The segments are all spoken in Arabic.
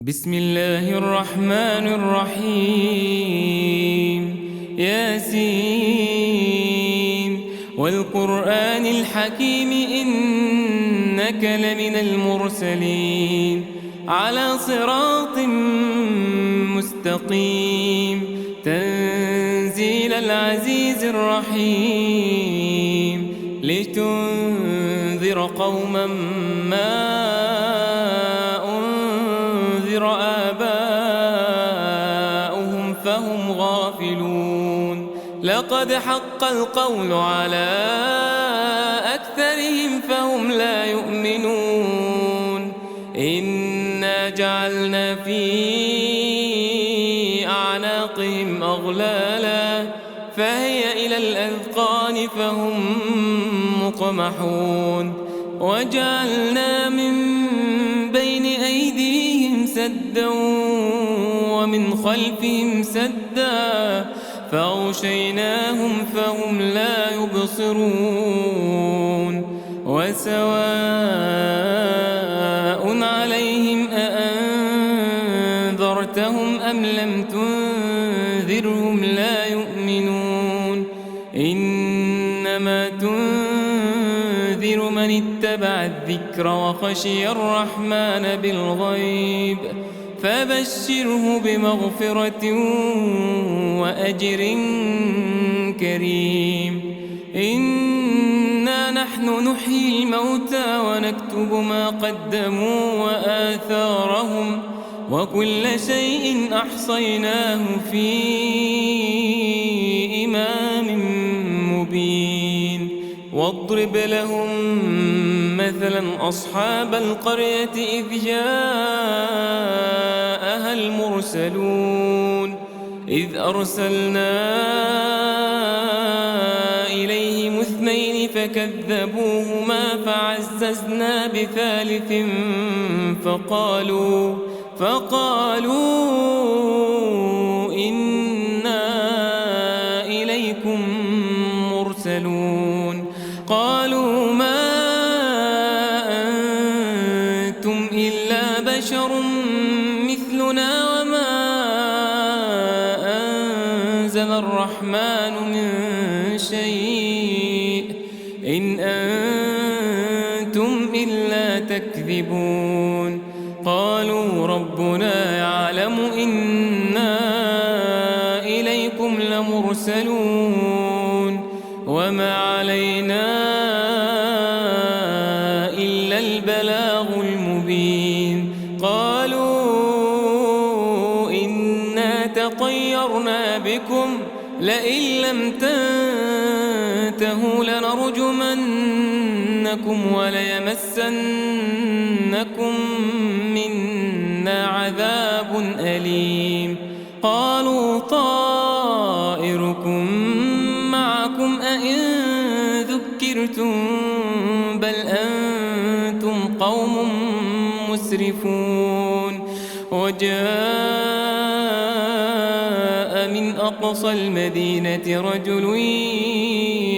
بسم الله الرحمن الرحيم ياسين والقرآن الحكيم إنك لمن المرسلين على صراط مستقيم تنزيل العزيز الرحيم لتنذر قوما ما آباؤهم فهم غافلون لقد حق القول على أكثرهم فهم لا يؤمنون إنا جعلنا في أعناقهم أغلالا فهي إلى الأذقان فهم مقمحون وجعلنا من بين أيديهم سدا ومن خلفهم سدا فأغشيناهم فهم لا يبصرون وسواء عليهم أأنذرتهم أم لم تنذرهم لا يؤمنون إنما تنذر من اتبع الذكر وخشي الرحمن بالغيب فبشره بمغفرة وأجر كريم إنا نحن نحيي الموتى ونكتب ما قدموا وآثارهم وكل شيء أحصيناه في إمام مبين واضرب لهم مثلا أصحاب القرية إذ جاءها المرسلون إذ أرسلنا إليهم اثنين فكذبوهما فعززنا بثالث فقالوا إنا إليكم مرسلون قالوا ما أنتم إلا بشر مثلنا وما أنزل الرحمن من شيء إن أنتم إلا تكذبون قالوا ربنا يعلم إنا إليكم لمرسلون وما علينا إلا البلاغ المبين قالوا إنا تطيرنا بكم لئن لم تنتهوا لنرجمنكم وليمسنكم منا عذاب أليم قالوا طائركم معكم أئن ذكرتم بل أنتم قوم مسرفون وجاء من أقصى المدينة رجل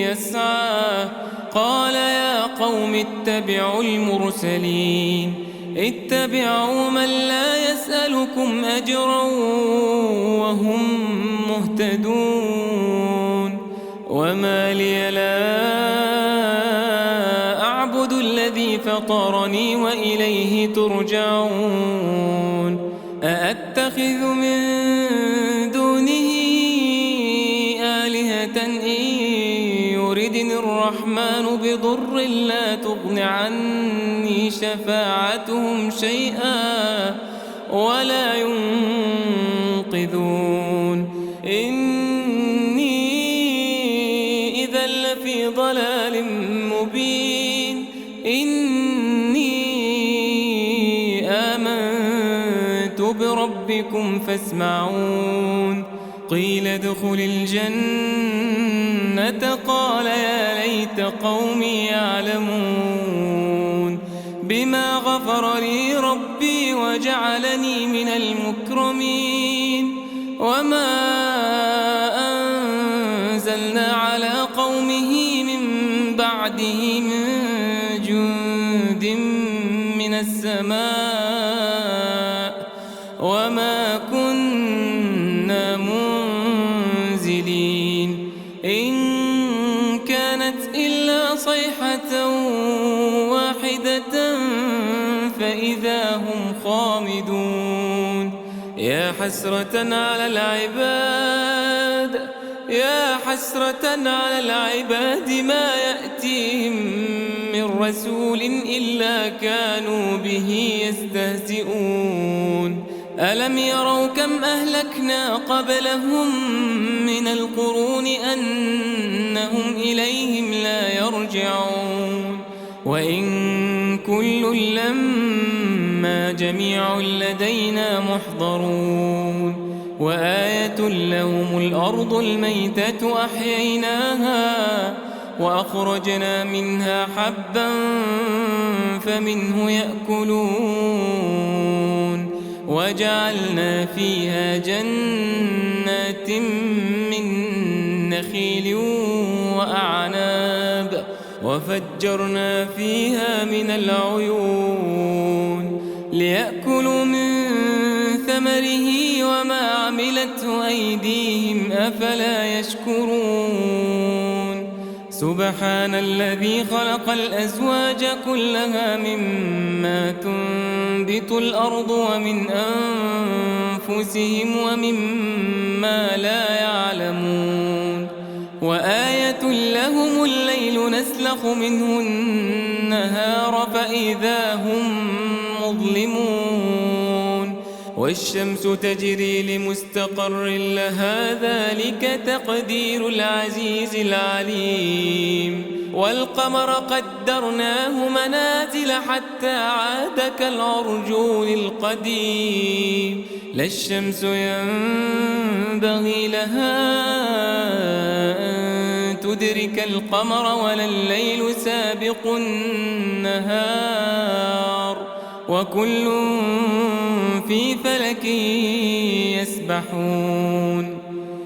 يسعى قال يا قوم اتبعوا المرسلين اتبعوا من لا يسألكم أجرا وهم مهتدون وما لي لا أعبد الذي فطرني وإليه ترجعون أأتخذ من دونه آلهة إن يردني الرحمن بضر لا تغن عني شفاعتهم شيئا ولا ينقذون إني إذا لفي ضلال مبين إني آمنت بربكم فاسمعون قيل ادخل الجنة قال يا ليت قومي يعلمون بما غفر لي ربي وجعلني من المكرمين وما أنزلنا على قومه من بعده من جند من السماء وما كنا منزلين إن كانت إلا صيحة واحدة فإذا هم خامدون يا حسرة على العباد ما يأتيهم من رسول إلا كانوا به يستهزئون ألم يروا كم أهلكنا قبلهم من القرون أنهم إليهم لا يرجعون وإن كل لما جميع لدينا محضرون وآية لهم الأرض الميتة أحييناها وأخرجنا منها حبا فمنه يأكلون وجعلنا فيها جنات من نخيل وأعناب وفجرنا فيها من العيون ليأكلوا من ثمره وما عملته أيديهم أفلا يشكرون سبحان الذي خلق الأزواج كلها مما تنبت الأرض ومن أنفسهم ومما لا يعلمون وآية لهم الليل نسلخ منه النهار فإذا هم مظلمون والشمس تجري لمستقر لها ذلك تقدير العزيز العليم والقمر قدرناه منازل حتى عاد كالعرجون القديم لا الشمس ينبغي لها أن تدرك القمر ولا الليل سابق النهار وكل في فلك يسبحون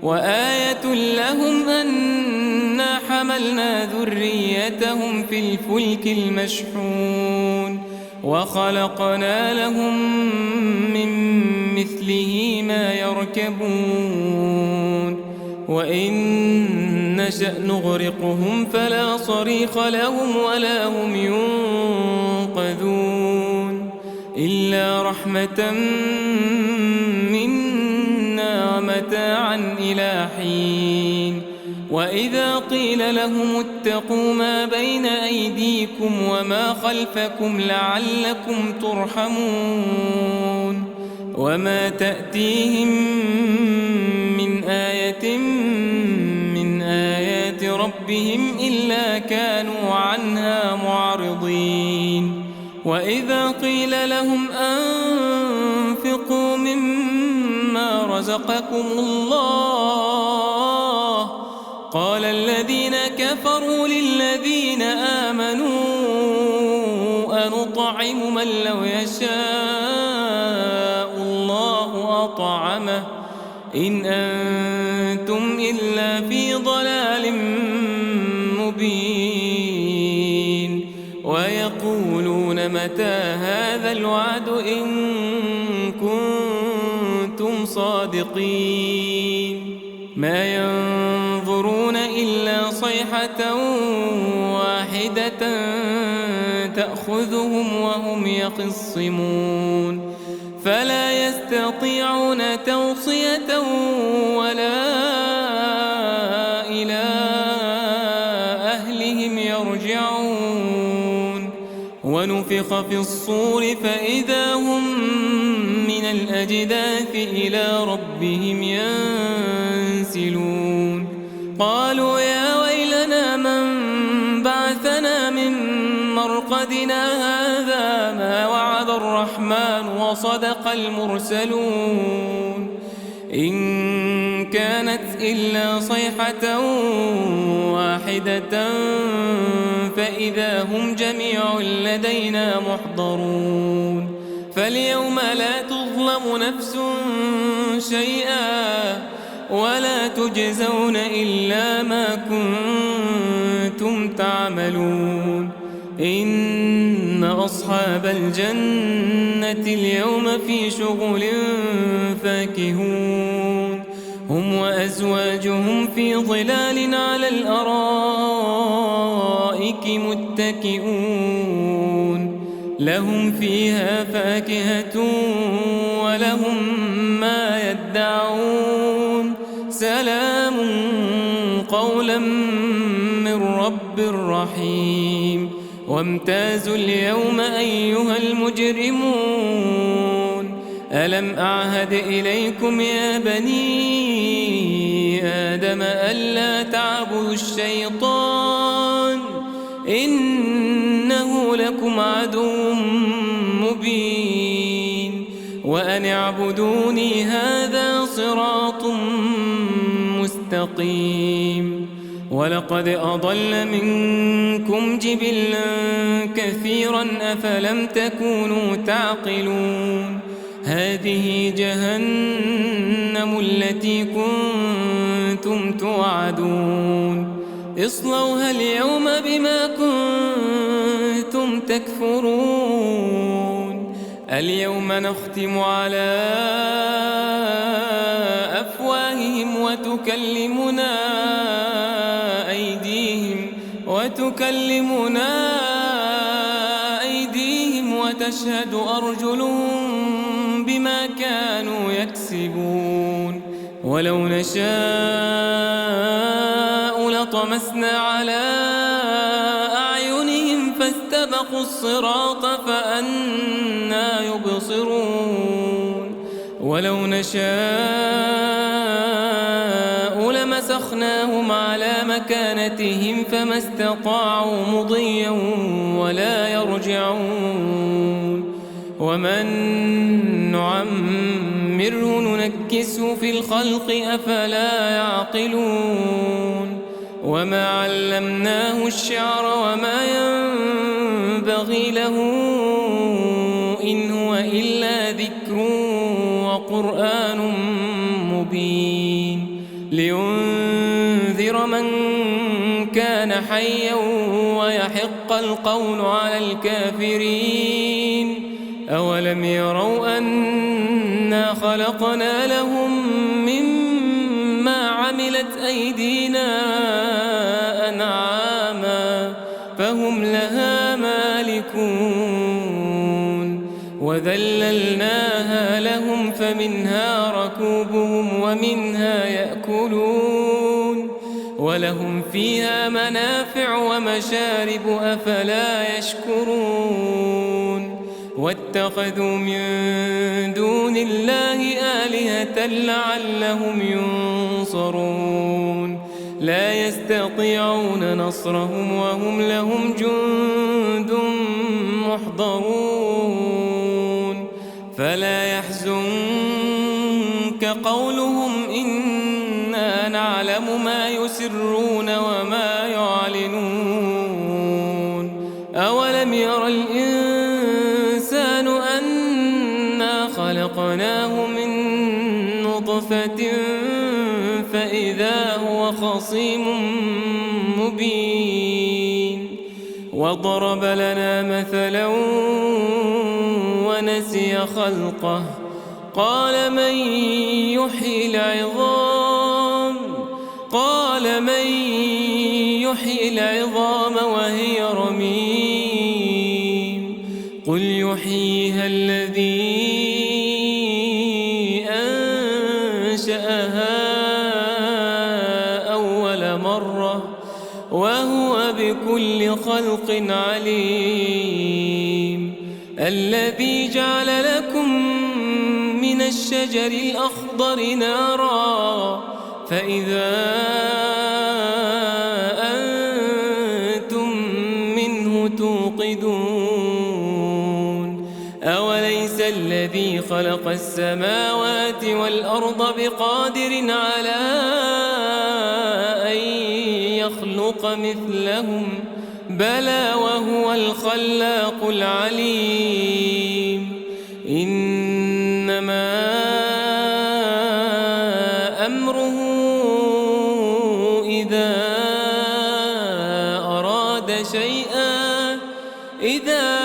وآية لهم أنا حملنا ذريتهم في الفلك المشحون وخلقنا لهم من مثله ما يركبون وإن نشأ نغرقهم فلا صريخ لهم ولا هم ينقذون إلا رحمة منا ومتاعا إلى حين وإذا قيل لهم اتقوا ما بين أيديكم وما خلفكم لعلكم ترحمون وما تأتيهم من آية من آيات ربهم إلا كانوا عنها معرضين وإذا قيل لهم أنفقوا مما رزقكم الله قال الذين كفروا للذين آمنوا أنطعم من لو يشاء الله أطعمه إن أنتم إلا في ضلال مبين ويقولون متى هذا الوعد إن كنتم صادقين ما ينظرون إلا صيحة واحدة تأخذهم وهم يخصمون فلا يستطيعون توصية ولا إلى أهلهم يرجعون ونفخ في الصور فإذا هم من الأجداث إلى ربهم ينسلون قالوا يا ويلنا من بعثنا من مرقدنا هذا ما وعد الرحمن وصدق المرسلون إن كانت إلا صيحة واحدة فإذا هم جميع لدينا محضرون فاليوم لا تظلم نفس شيئا ولا تجزون إلا ما كنتم تعملون إن أصحاب الجنة اليوم في شغل فاكهون هم وأزواجهم في ظلال على الأرائك متكئون لهم فيها فاكهة ولهم ما يدعون سلام قولا من رب رحيم وامتازوا اليوم أيها المجرمون ألم أعهد إليكم يا بني آدم ألا تعبدوا الشيطان إنه لكم عدو مبين وأن اعبدوني هذا صراط مستقيم ولقد أضل منكم جبلا كثيرا أفلم تكونوا تعقلون هذه جهنم التي كنتم توعدون اصلوها اليوم بما كنتم تكفرون اليوم نختم على أفواههم وتكلمنا أيديهم وتشهد أرجلهم بما كانوا يكسبون ولو نشاء لطمسنا على أعينهم فاستبقوا الصراط فأنى يبصرون ولو نشاء لمسخناهم على مكانتهم فما استطاعوا مضيا ولا يرجعون ومن نعمره ننكسه في الخلق أفلا يعقلون وما علمناه الشعر وما ينبغي له إن هو إلا ذكر وقرآن مبين لينذر من كان حيا ويحق القول على الكافرين أولم يروا أنا خلقنا لهم مما عملت أيدينا أنعاما فهم لها مالكون وذللناها لهم فمنها ركوبهم ومنها يأكلون ولهم فيها منافع ومشارب أفلا يشكرون واتخذوا من دون الله آلهة لعلهم ينصرون لا يستطيعون نصرهم وهم لهم جند محضرون فلا يحزنك قولهم إنا نعلم ما يسرون وما يعلنون أولم ير الإنسان أنا خلقناه من نطفة فإذا هو خصيم مبين وضرب لنا مثلا ونسي خلقه قال من يحيي العظام وهي رميم قل يحييها الذي أنشأها أول مرة وهو بكل خلق عليم الذي جعل لكم من الشجر الأخضر نارا فإذا أنتم منه توقدون أوليس الذي خلق السماوات والأرض بقادر على أن يخلق مثلهم بلى وهو الخلاق العليم إنما أمره إذا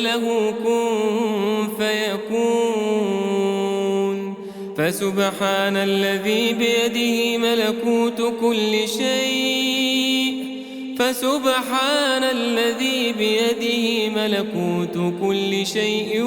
له كن فيكون فسبحان الذي بيده ملكوت كل شيء فسبحان الذي بيده ملكوت كل شيء